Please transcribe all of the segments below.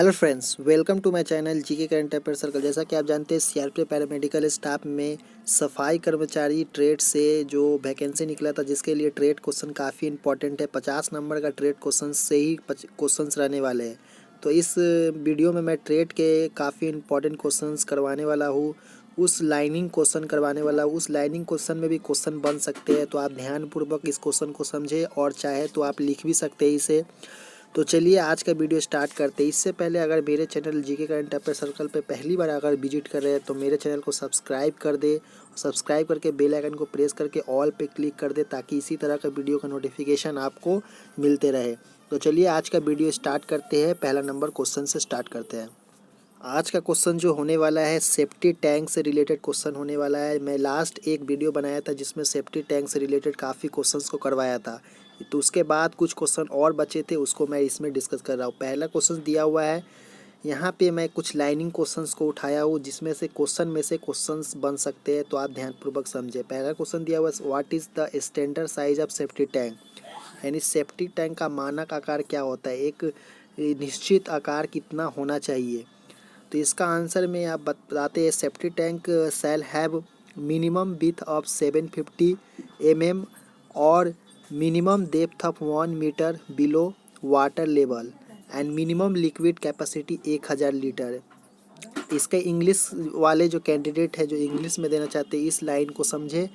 Hello friends, welcome to my channel GK current affair circle. जैसा कि आप जानते हैं सीआरपीएफ पैरामेडिकल स्टाफ में सफाई कर्मचारी ट्रेड से जो वैकेंसी निकला था, जिसके लिए ट्रेड क्वेश्चन काफ़ी इंपॉर्टेंट है। 50 नंबर का ट्रेड क्वेश्चन से ही क्वेश्चंस रहने वाले हैं। तो इस वीडियो में मैं ट्रेड के काफ़ी इंपॉर्टेंट क्वेश्चंस करवाने वाला हूँ। उस लाइनिंग क्वेश्चन करवाने वाला हूँ। उस लाइनिंग क्वेश्चन में भी क्वेश्चन बन सकते हैं, तो आप ध्यानपूर्वक इस क्वेश्चन को समझें और चाहे तो आप लिख भी सकते हैं इसे। तो चलिए आज का वीडियो स्टार्ट करते हैं। इससे पहले अगर मेरे channel GK current affair circle पे पहली बार अगर विजिट कर रहे हैं तो मेरे चैनल को सब्सक्राइब कर दे। सब्सक्राइब करके बेल आइकन को प्रेस करके ऑल पे क्लिक कर दे, ताकि इसी तरह का वीडियो का नोटिफिकेशन आपको मिलते रहे। तो चलिए आज का वीडियो स्टार्ट करते हैं। पहला नंबर क्वेश्चन से स्टार्ट करते हैं। आज का क्वेश्चन जो होने वाला है सेफ्टी टैंक से रिलेटेड क्वेश्चन होने वाला है। मैं लास्ट एक वीडियो बनाया था जिसमें सेफ्टी टैंक से रिलेटेड काफ़ी क्वेश्चंस को करवाया था, तो उसके बाद कुछ क्वेश्चन और बचे थे, उसको मैं इसमें डिस्कस कर रहा हूँ। पहला क्वेश्चन दिया हुआ है यहाँ पे, मैं कुछ लाइनिंग क्वेश्चंस को उठाया हूँ जिसमें से क्वेश्चंस बन सकते हैं, तो आप ध्यानपूर्वक समझें। पहला क्वेश्चन दिया हुआ है, what is the standard size of safety tank, यानी सेफ्टी टैंक का मानक आकार क्या होता है, एक निश्चित आकार कितना होना चाहिए। तो इसका आंसर में आप बताते हैं, safety tank shall have minimum width of 750 mm और minimum depth of 1 metre below water level and minimum liquid capacity 1000 litre. इसके इंग्लिश वाले जो कैंडिडेट है, जो इंग्लिश में देना चाहते हैं, इस लाइन को समझे।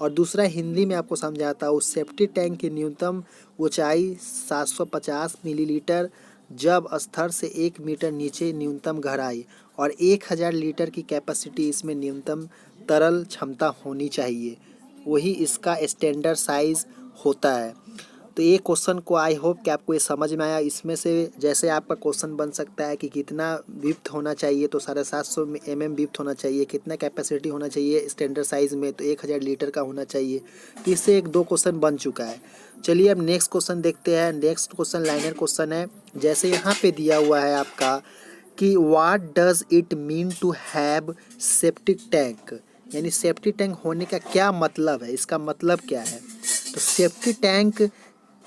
और दूसरा हिंदी में आपको समझाता हूँ। सेफ्टी टैंक की न्यूनतम ऊंचाई 750 मिलीलीटर जब स्तर से 1 मीटर नीचे न्यूनतम गहराई, और 1000 लीटर की कैपेसिटी इसमें न्यूनतम तरल क्षमता होनी चाहिए। वही इसका स्टैंडर्ड साइज होता है। तो ये क्वेश्चन को आई होप कि आपको ये समझ में आया। इसमें से जैसे आपका क्वेश्चन बन सकता है कि कितना विड्थ होना चाहिए, तो 750 mm विड्थ होना चाहिए। कितना कैपेसिटी होना चाहिए स्टैंडर्ड साइज में, तो 1000 लीटर का होना चाहिए। तो इससे एक दो क्वेश्चन बन चुका है। चलिए अब नेक्स्ट क्वेश्चन देखते हैं। नेक्स्ट क्वेश्चन लाइनर क्वेश्चन है। जैसे यहाँ पे दिया हुआ है आपका कि what does it mean to have septic tank, यानी सेफ्टी टैंक होने का क्या मतलब है, इसका मतलब क्या है। तो safety tank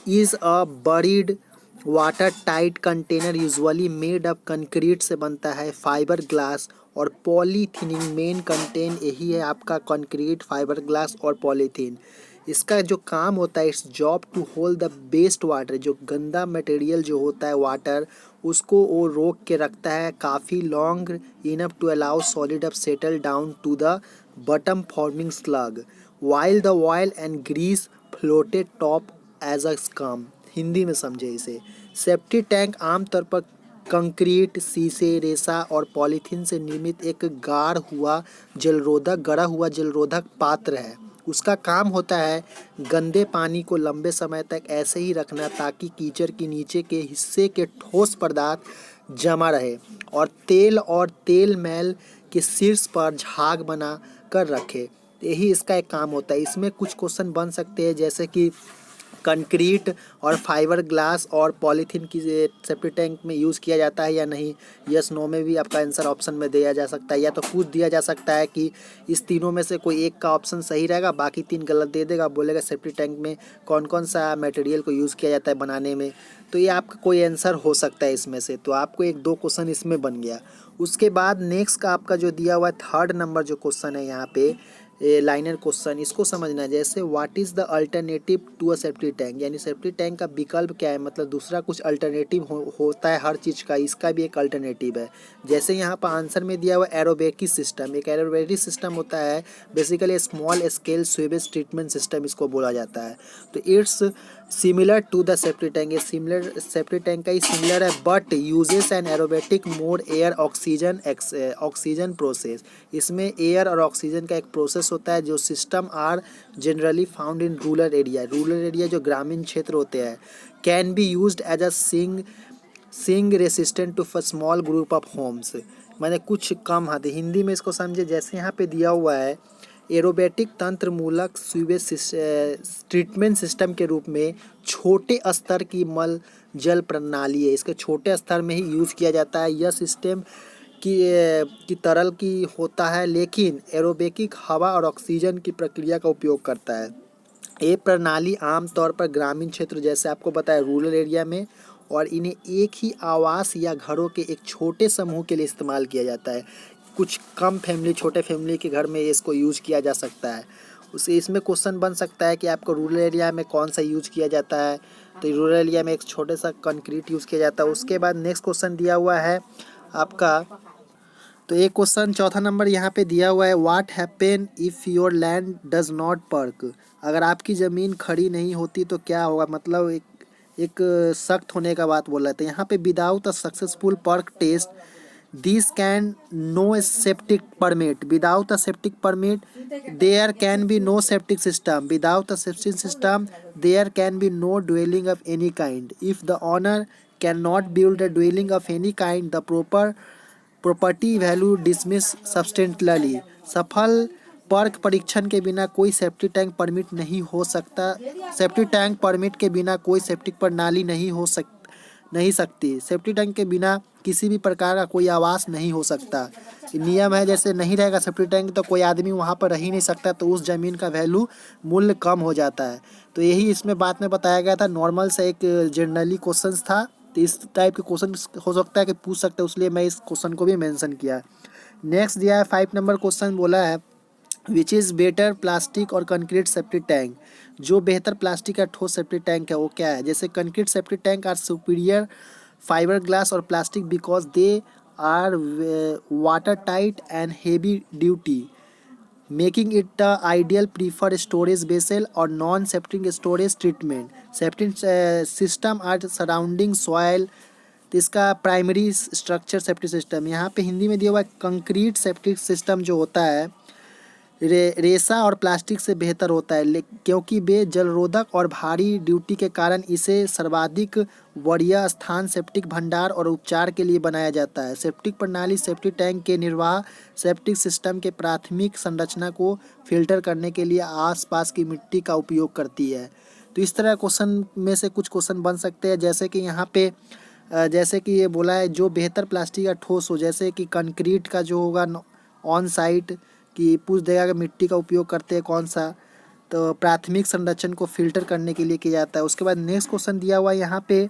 is a buried water tight container usually made of concrete से बनता है, फाइबर ग्लास और पॉलीथीनिंग। मेन कंटेन यही है आपका, कंक्रीट, फाइबर ग्लास और पॉलीथीन। इसका जो काम होता है, it's job to hold the waste water, जो गंदा मटेरियल जो होता है वाटर, उसको वो रोक के रखता है काफ़ी long enough to allow solid of settle down to the bottom forming sludge while the oil and grease floated top as a scum. Hindi में समझे इसे। सेफ्टी टैंक आमतौर पर कंक्रीट, शीशे, रेसा और पॉलीथीन से निर्मित एक गढ़ा हुआ जलरोधक पात्र है। उसका काम होता है गंदे पानी को लंबे समय तक ऐसे ही रखना, ताकि कीचड़ के नीचे के हिस्से के ठोस पदार्थ जमा रहे और तेल मैल के शीर्ष पर झाग बना कर रखे। यही इसका एक काम होता है। इसमें कुछ क्वेश्चन बन सकते हैं, जैसे कि कंक्रीट और फाइबर ग्लास और पॉलीथीन की सेफ्टी टैंक में यूज़ किया जाता है या नहीं। यस नो में भी आपका आंसर ऑप्शन में दिया जा सकता है, या तो पूछ दिया जा सकता है कि इस तीनों में से कोई एक का ऑप्शन सही रहेगा, बाकी तीन गलत दे देगा। बोलेगा सेफ्टी टैंक में कौन कौन सा मटेरियल को यूज़ किया जाता है बनाने में। तो ये आपका कोई आंसर हो सकता है इसमें से। तो आपको एक दो क्वेश्चन इसमें बन गया। उसके बाद नेक्स्ट का आपका जो दिया हुआ है थर्ड नंबर जो क्वेश्चन है यहाँ पे, लाइनर क्वेश्चन, इसको समझना है। जैसे what is the alternative to a safety tank, यानी सेफ्टी टैंक का विकल्प क्या है, मतलब दूसरा कुछ अल्टरनेटिव होता है हर चीज़ का, इसका भी एक अल्टरनेटिव है। जैसे यहाँ पर आंसर में दिया हुआ एरोबेकी सिस्टम। एक एरोबेकी सिस्टम होता है basically small scale sewage treatment system, इसको बोला जाता है। तो it's similar to the safety tank, ये सिमिलर सेफ्टी टैंक का ही सिमिलर है, but uses an aerobatic mode air oxygen process. इसमें एयर और ऑक्सीजन का एक प्रोसेस होता है। जो system are generally found in rural area जो ग्रामीण क्षेत्र होते हैं। Can be used as a sing resistant to small group of homes, मैंने कुछ कम हाथ। हिंदी में इसको समझे। जैसे यहाँ पे दिया हुआ है एरोबेटिक तंत्र मूलक सीवेज ट्रीटमेंट सिस्टम के रूप में छोटे स्तर की मल जल प्रणाली है। इसके छोटे स्तर में ही यूज़ किया जाता है। यह सिस्टम की तरल की होता है, लेकिन एरोबेटिक हवा और ऑक्सीजन की प्रक्रिया का उपयोग करता है। ये प्रणाली आमतौर पर ग्रामीण क्षेत्र, जैसे आपको बताया रूरल एरिया में और इन्हें एक ही आवास या घरों के एक छोटे समूह के लिए इस्तेमाल किया जाता है। कुछ कम फैमिली, छोटे फैमिली के घर में इसको यूज किया जा सकता है। उसे इसमें क्वेश्चन बन सकता है कि आपको रूरल एरिया में कौन सा यूज किया जाता है, तो रूरल एरिया में एक छोटे सा कंक्रीट यूज़ किया जाता है। उसके बाद नेक्स्ट क्वेश्चन दिया हुआ है आपका, तो एक क्वेश्चन चौथा नंबर यहाँ पे दिया हुआ है, what happen if your land does not perc. अगर आपकी ज़मीन खड़ी नहीं होती तो क्या होगा, मतलब एक सख्त होने का बात बोल रहे थे यहाँ पे। Without a successful perc test this can no septic permit, without a septic permit there can be no septic system, without a septic system there can be no dwelling of any kind, if the owner can not build a dwelling of any kind the property value dismiss substantially. सफल perc परीक्षण के बिना कोई safety tank permit नहीं हो सकता, safety tank permit के बिना कोई सेप्टिक प्रणाली नहीं सकती, सेफ्टी टैंक के बिना किसी भी प्रकार का कोई आवास नहीं हो सकता। नियम है, जैसे नहीं रहेगा सेफ्टी टैंक तो कोई आदमी वहाँ पर रह ही नहीं सकता, तो उस ज़मीन का वैल्यू मूल्य कम हो जाता है। तो यही इसमें बात में बताया गया था। नॉर्मल से एक जनरली क्वेश्चंस था, तो इस टाइप के क्वेश्चन हो सकता है कि पूछ सकते हैं, इसलिए मैं इस क्वेश्चन को भी मेंशन किया। नेक्स्ट दिया है 5 नंबर क्वेश्चन, बोला है विच इज़ बेटर प्लास्टिक और कंक्रीट सेफ्टी टैंक। जो बेहतर प्लास्टिक या ठोस सेफ्टी टैंक है वो क्या है। जैसे concrete safety tank are superior fibre glass और plastic because they are watertight and heavy duty, making it the ideal prefer storage basal और non septic storage treatment. Septic system are surrounding soil, तो इसका primary structure safety system यहाँ पे हिंदी में दिया हुआ है। कंक्रीट सेप्टिक सिस्टम जो होता है रेसा और प्लास्टिक से बेहतर होता है, क्योंकि वे जलरोधक और भारी ड्यूटी के कारण इसे सर्वाधिक बढ़िया स्थान सेप्टिक भंडार और उपचार के लिए बनाया जाता है। सेप्टिक प्रणाली सेप्टी टैंक के निर्वाह सेप्टिक सिस्टम के प्राथमिक संरचना को फिल्टर करने के लिए आसपास की मिट्टी का उपयोग करती है। तो इस तरह क्वेश्चन में से कुछ क्वेश्चन बन सकते हैं, जैसे कि यहाँ पे जैसे कि ये बोला है जो बेहतर प्लास्टिक या ठोस हो, जैसे कि कंक्रीट का जो होगा ऑन साइट कि पूछ देगा कि मिट्टी का उपयोग करते हैं कौन सा, तो प्राथमिक संरक्षण को फिल्टर करने के लिए किया जाता है। उसके बाद नेक्स्ट क्वेश्चन दिया हुआ है यहाँ पे,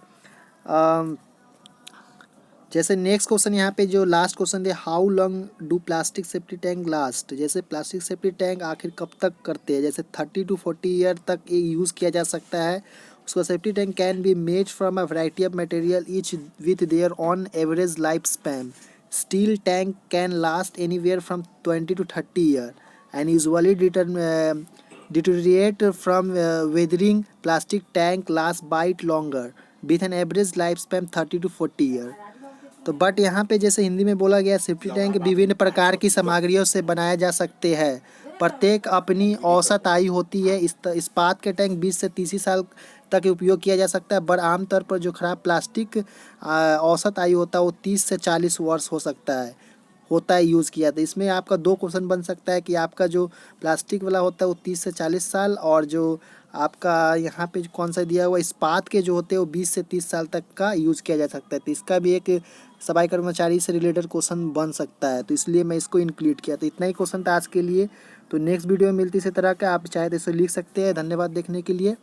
जैसे नेक्स्ट क्वेश्चन यहाँ पे जो लास्ट क्वेश्चन है, how long do plastic safety tank last. जैसे प्लास्टिक सेफ्टी टैंक आखिर कब तक करते हैं, जैसे 30 to 40 ईयर तक ये यूज़ किया जा सकता है। उसका safety tank can be made from a variety of material each with their on average life span. Steel tank can last anywhere from 20 to 30 year and usually deteriorate from weathering. Plastic tank last bite longer with an average lifespan 30 to 40 year. तो but यहाँ पे जैसे हिंदी में बोला गया, safety tank विभिन्न प्रकार की सामग्रियों से बनाए जा सकते हैं, प्रत्येक अपनी औसत आयु होती है। इस्पात के टैंक 20 से 30 साल तक उपयोग किया जा सकता है, पर आमतौर पर जो खराब प्लास्टिक औसत आयु होता है वो 30 से 40 वर्ष होता है यूज़ किया। तो इसमें आपका दो क्वेश्चन बन सकता है कि आपका जो प्लास्टिक वाला होता है वो 30 से 40 साल, और जो आपका यहाँ पे कौन सा दिया हुआ इस्पात के जो होते हैं वो 20 से 30 साल तक का यूज़ किया जा सकता है। तो इसका भी एक सफाई कर्मचारी से रिलेटेड क्वेश्चन बन सकता है, तो इसलिए मैं इसको इंक्लूड किया। तो इतना ही क्वेश्चन था आज के लिए। तो नेक्स्ट वीडियो में मिलती इसी तरह का, आप चाहे तो इसे लिख सकते हैं। धन्यवाद देखने के लिए।